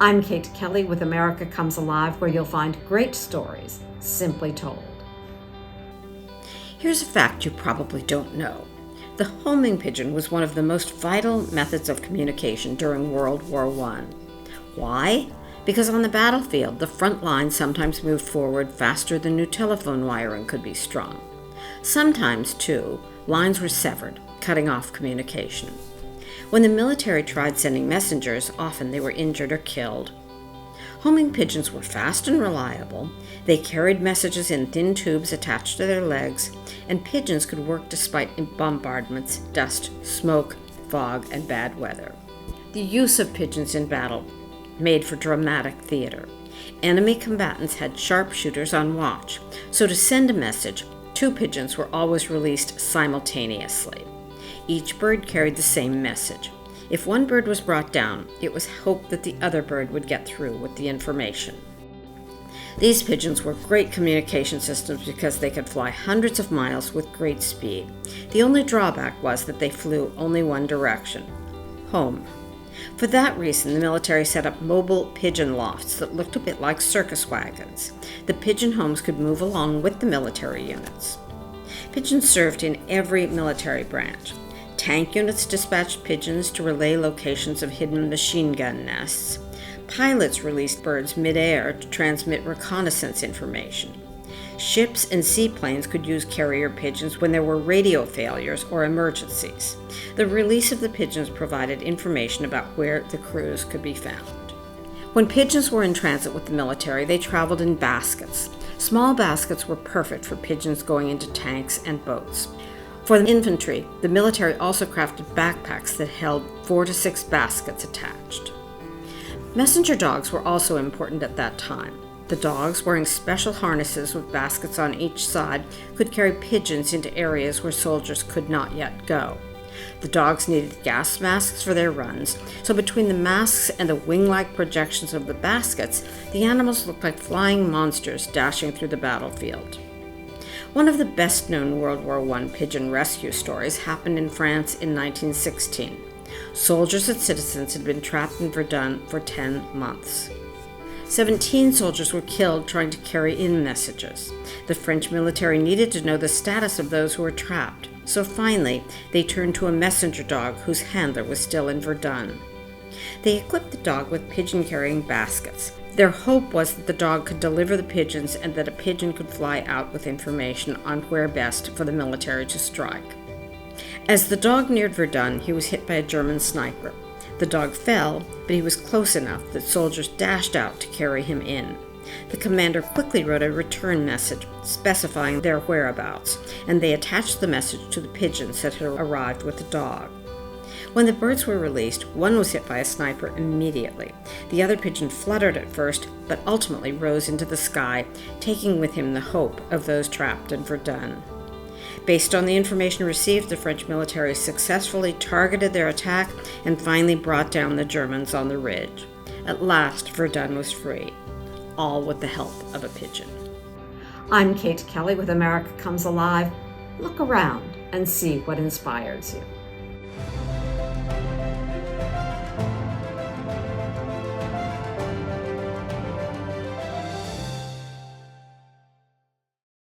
I'm Kate Kelly with America Comes Alive, where you'll find great stories simply told. Here's a fact you probably don't know. The homing pigeon was one of the most vital methods of communication during World War I. Why? Because on the battlefield, the front line sometimes moved forward faster than new telephone wiring could be strung. Sometimes, too, lines were severed, cutting off communication. When the military tried sending messengers, often they were injured or killed. Homing pigeons were fast and reliable. They carried messages in thin tubes attached to their legs, and pigeons could work despite bombardments, dust, smoke, fog, and bad weather. The use of pigeons in battle made for dramatic theater. Enemy combatants had sharpshooters on watch, so to send a message, 2 pigeons were always released simultaneously. Each bird carried the same message. If one bird was brought down, it was hoped that the other bird would get through with the information. These pigeons were great communication systems because they could fly hundreds of miles with great speed. The only drawback was that they flew only one direction, home. For that reason, the military set up mobile pigeon lofts that looked a bit like circus wagons. The pigeon homes could move along with the military units. Pigeons served in every military branch. Tank units dispatched pigeons to relay locations of hidden machine gun nests. Pilots released birds mid-air to transmit reconnaissance information. Ships and seaplanes could use carrier pigeons when there were radio failures or emergencies. The release of the pigeons provided information about where the crews could be found. When pigeons were in transit with the military, they traveled in baskets. Small baskets were perfect for pigeons going into tanks and boats. For the infantry, the military also crafted backpacks that held 4 to 6 baskets attached. Messenger dogs were also important at that time. The dogs, wearing special harnesses with baskets on each side, could carry pigeons into areas where soldiers could not yet go. The dogs needed gas masks for their runs, so between the masks and the wing-like projections of the baskets, the animals looked like flying monsters dashing through the battlefield. One of the best-known World War I pigeon rescue stories happened in France in 1916. Soldiers and citizens had been trapped in Verdun for 10 months. 17 soldiers were killed trying to carry in messages. The French military needed to know the status of those who were trapped, so finally they turned to a messenger dog whose handler was still in Verdun. They equipped the dog with pigeon-carrying baskets. Their hope was that the dog could deliver the pigeons and that a pigeon could fly out with information on where best for the military to strike. As the dog neared Verdun, he was hit by a German sniper. The dog fell, but he was close enough that soldiers dashed out to carry him in. The commander quickly wrote a return message specifying their whereabouts, and they attached the message to the pigeons that had arrived with the dog. When the birds were released, one was hit by a sniper immediately. The other pigeon fluttered at first, but ultimately rose into the sky, taking with him the hope of those trapped in Verdun. Based on the information received, the French military successfully targeted their attack and finally brought down the Germans on the ridge. At last, Verdun was free, all with the help of a pigeon. I'm Kate Kelly with America Comes Alive. Look around and see what inspires you.